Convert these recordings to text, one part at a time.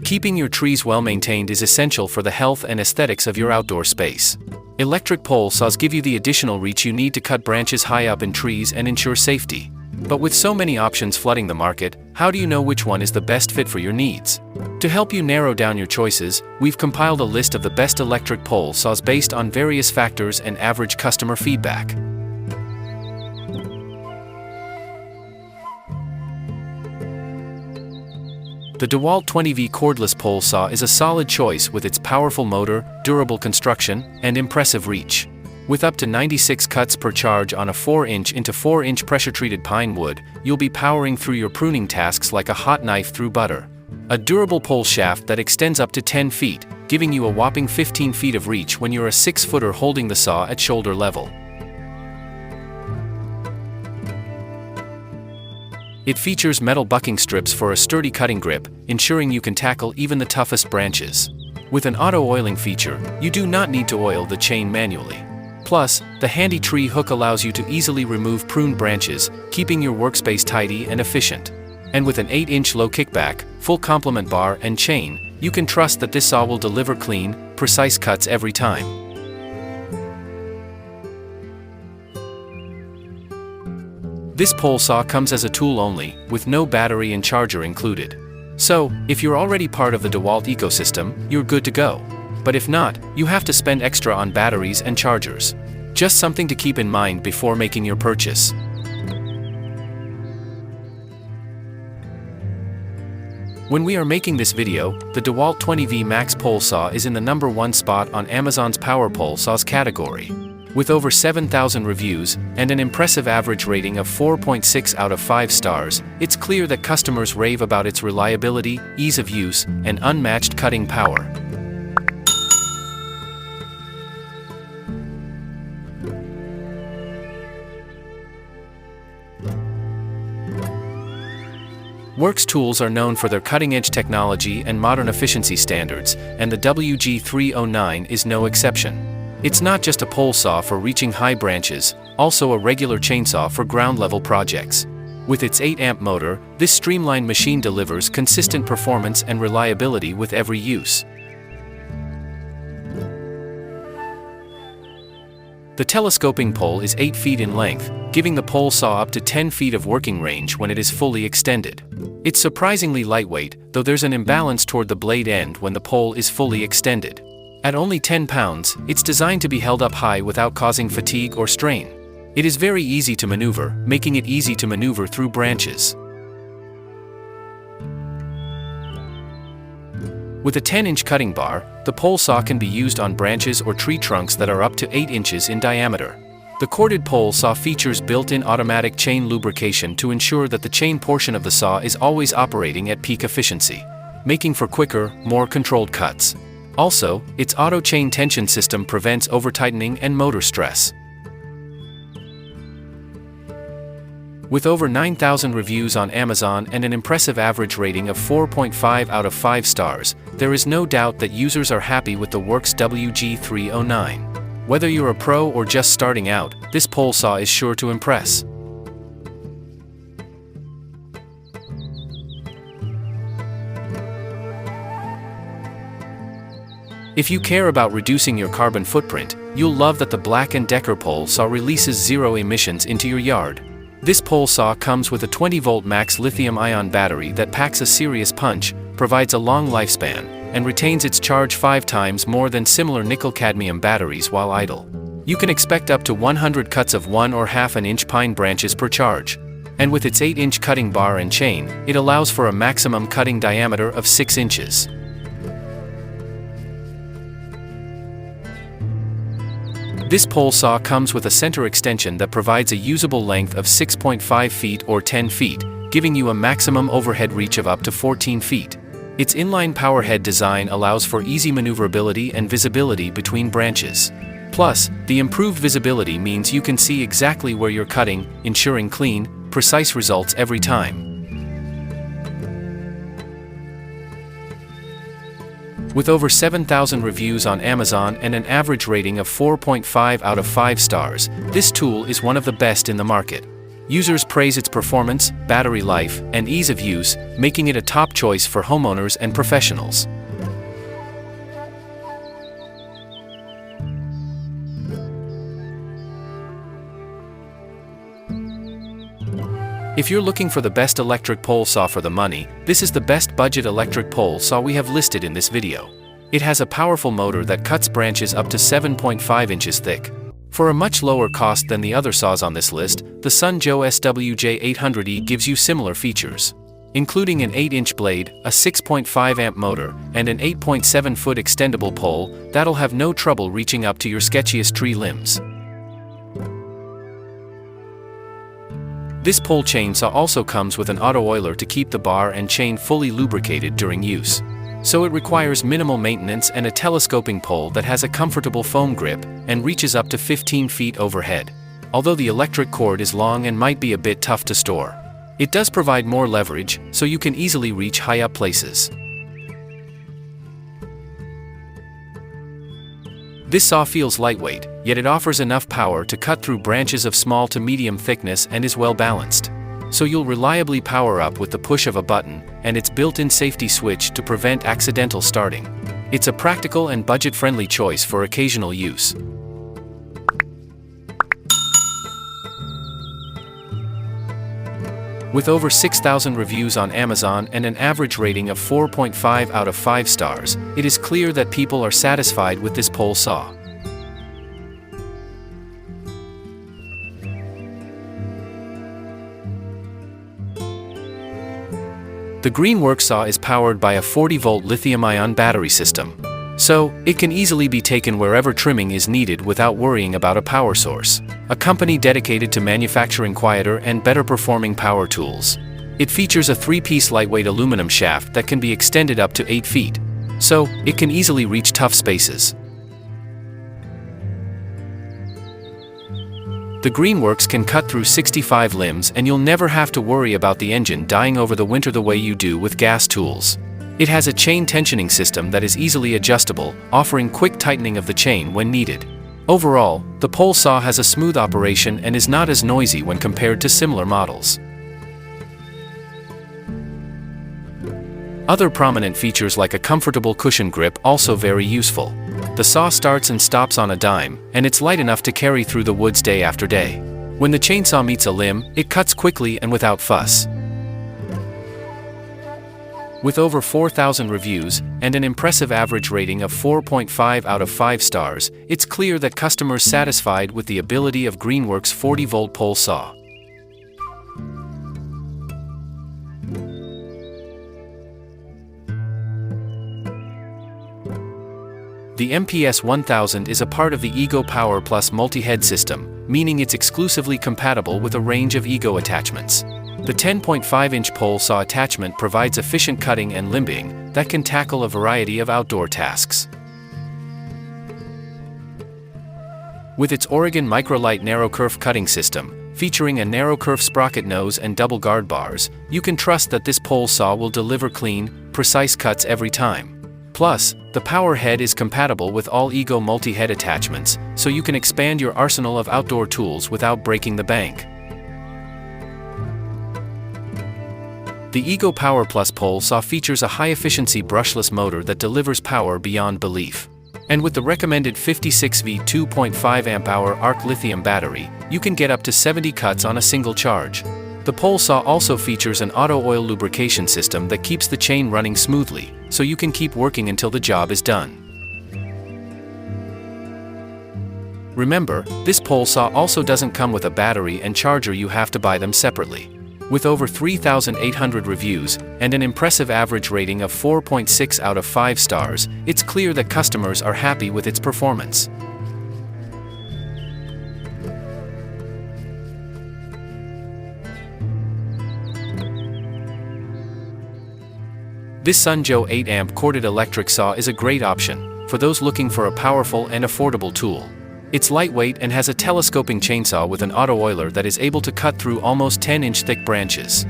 Keeping your trees well maintained is essential for the health and aesthetics of your outdoor space. Electric pole saws give you the additional reach you need to cut branches high up in trees and ensure safety. But with so many options flooding the market, how do you know which one is the best fit for your needs? To help you narrow down your choices, we've compiled a list of the best electric pole saws based on various factors and average customer feedback. The DeWalt 20V cordless pole saw is a solid choice with its powerful motor, durable construction, and impressive reach. With up to 96 cuts per charge on a 4-inch into 4-inch pressure-treated pine wood, you'll be powering through your pruning tasks like a hot knife through butter. A durable pole shaft that extends up to 10 feet, giving you a whopping 15 feet of reach when you're a 6-footer holding the saw at shoulder level. It features metal bucking strips for a sturdy cutting grip, ensuring you can tackle even the toughest branches. With an auto-oiling feature, you do not need to oil the chain manually. Plus, the handy tree hook allows you to easily remove pruned branches, keeping your workspace tidy and efficient. And with an 8-inch low kickback, full complement bar and chain, you can trust that this saw will deliver clean, precise cuts every time. This pole saw comes as a tool only, with no battery and charger included. So, if you're already part of the DeWalt ecosystem, you're good to go. But if not, you have to spend extra on batteries and chargers. Just something to keep in mind before making your purchase. When we are making this video, the DeWalt 20V Max pole saw is in the #1 spot on Amazon's Power Pole Saws category. With over 7,000 reviews and an impressive average rating of 4.6 out of 5 stars, it's clear that customers rave about its reliability, ease of use, and unmatched cutting power. Works tools are known for their cutting-edge technology and modern efficiency standards, and the WG309 is no exception. It's not just a pole saw for reaching high branches, also a regular chainsaw for ground-level projects. With its 8-amp motor, this streamlined machine delivers consistent performance and reliability with every use. The telescoping pole is 8 feet in length, giving the pole saw up to 10 feet of working range when it is fully extended. It's surprisingly lightweight, though there's an imbalance toward the blade end when the pole is fully extended. At only 10 pounds, it's designed to be held up high without causing fatigue or strain. It is very easy to maneuver, making it easy to maneuver through branches. With a 10-inch cutting bar, the pole saw can be used on branches or tree trunks that are up to 8 inches in diameter. The corded pole saw features built-in automatic chain lubrication to ensure that the chain portion of the saw is always operating at peak efficiency, making for quicker, more controlled cuts. Also, its auto chain tension system prevents over-tightening and motor stress. With over 9,000 reviews on Amazon and an impressive average rating of 4.5 out of 5 stars, there is no doubt that users are happy with the Works WG309. Whether you're a pro or just starting out, this pole saw is sure to impress. If you care about reducing your carbon footprint, you'll love that the Black & Decker pole saw releases zero emissions into your yard. This pole saw comes with a 20-volt max lithium-ion battery that packs a serious punch, provides a long lifespan, and retains its charge 5 times more than similar nickel-cadmium batteries while idle. You can expect up to 100 cuts of 1 or half an inch pine branches per charge. And with its 8-inch cutting bar and chain, it allows for a maximum cutting diameter of 6 inches. This pole saw comes with a center extension that provides a usable length of 6.5 feet or 10 feet, giving you a maximum overhead reach of up to 14 feet. Its inline power head design allows for easy maneuverability and visibility between branches. Plus, the improved visibility means you can see exactly where you're cutting, ensuring clean, precise results every time. With over 7,000 reviews on Amazon and an average rating of 4.5 out of 5 stars, this tool is one of the best in the market. Users praise its performance, battery life, and ease of use, making it a top choice for homeowners and professionals. If you're looking for the best electric pole saw for the money, this is the best budget electric pole saw we have listed in this video. It has a powerful motor that cuts branches up to 7.5 inches thick. For a much lower cost than the other saws on this list, the Sunjo SWJ800E gives you similar features, including an 8-inch blade, a 6.5 amp motor, and an 8.7-foot extendable pole that'll have no trouble reaching up to your sketchiest tree limbs. This pole chainsaw also comes with an auto oiler to keep the bar and chain fully lubricated during use. So it requires minimal maintenance and a telescoping pole that has a comfortable foam grip and reaches up to 15 feet overhead. Although the electric cord is long and might be a bit tough to store, it does provide more leverage, so you can easily reach high up places. This saw feels lightweight, yet it offers enough power to cut through branches of small to medium thickness and is well balanced. So you'll reliably power up with the push of a button and its built-in safety switch to prevent accidental starting. It's a practical and budget-friendly choice for occasional use. With over 6,000 reviews on Amazon and an average rating of 4.5 out of 5 stars, it is clear that people are satisfied with this pole saw. The Greenworks saw is powered by a 40-volt lithium-ion battery system, so it can easily be taken wherever trimming is needed without worrying about a power source. A company dedicated to manufacturing quieter and better-performing power tools. It features a 3-piece lightweight aluminum shaft that can be extended up to 8 feet, so it can easily reach tough spaces. The Greenworks can cut through 65 limbs and you'll never have to worry about the engine dying over the winter the way you do with gas tools. It has a chain tensioning system that is easily adjustable, offering quick tightening of the chain when needed. Overall, the pole saw has a smooth operation and is not as noisy when compared to similar models. Other prominent features like a comfortable cushion grip also very useful. The saw starts and stops on a dime, and it's light enough to carry through the woods day after day. When the chainsaw meets a limb, it cuts quickly and without fuss. With over 4,000 reviews and an impressive average rating of 4.5 out of 5 stars, it's clear that customers are satisfied with the ability of Greenworks' 40-volt pole saw. The MPS 1000 is a part of the Ego Power Plus multi-head system, meaning it's exclusively compatible with a range of Ego attachments. The 10.5-inch pole saw attachment provides efficient cutting and limbing that can tackle a variety of outdoor tasks. With its Oregon Microlight narrow kerf cutting system, featuring a narrow kerf sprocket nose and double guard bars, you can trust that this pole saw will deliver clean, precise cuts every time. Plus, the power head is compatible with all Ego multi-head attachments, so you can expand your arsenal of outdoor tools without breaking the bank. The Ego Power Plus pole saw features a high-efficiency brushless motor that delivers power beyond belief. And with the recommended 56V 2.5 amp-hour ARC lithium battery, you can get up to 70 cuts on a single charge. The pole saw also features an auto oil lubrication system that keeps the chain running smoothly, so you can keep working until the job is done. Remember, this pole saw also doesn't come with a battery and charger, you have to buy them separately. With over 3,800 reviews and an impressive average rating of 4.6 out of 5 stars, it's clear that customers are happy with its performance. This Sunjo 8-amp corded electric saw is a great option for those looking for a powerful and affordable tool. It's lightweight and has a telescoping chainsaw with an auto oiler that is able to cut through almost 10-inch thick branches.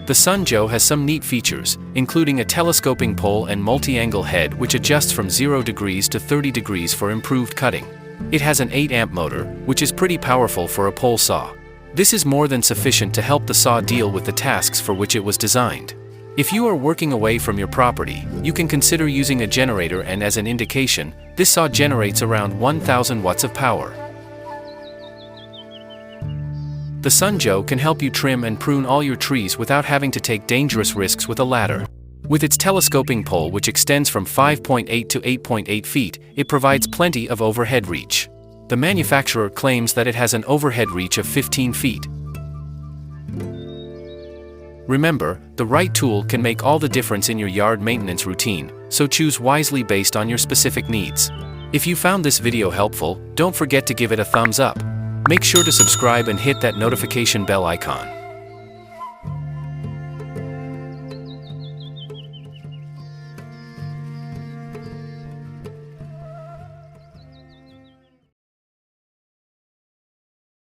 The Sunjo has some neat features, including a telescoping pole and multi-angle head which adjusts from 0 degrees to 30 degrees for improved cutting. It has an 8-amp motor, which is pretty powerful for a pole saw. This is more than sufficient to help the saw deal with the tasks for which it was designed. If you are working away from your property, you can consider using a generator, and as an indication, this saw generates around 1000 watts of power. The Sunjoe can help you trim and prune all your trees without having to take dangerous risks with a ladder. With its telescoping pole, which extends from 5.8 to 8.8 feet, it provides plenty of overhead reach. The manufacturer claims that it has an overhead reach of 15 feet. Remember, the right tool can make all the difference in your yard maintenance routine, so choose wisely based on your specific needs. If you found this video helpful, don't forget to give it a thumbs up. Make sure to subscribe and hit that notification bell icon.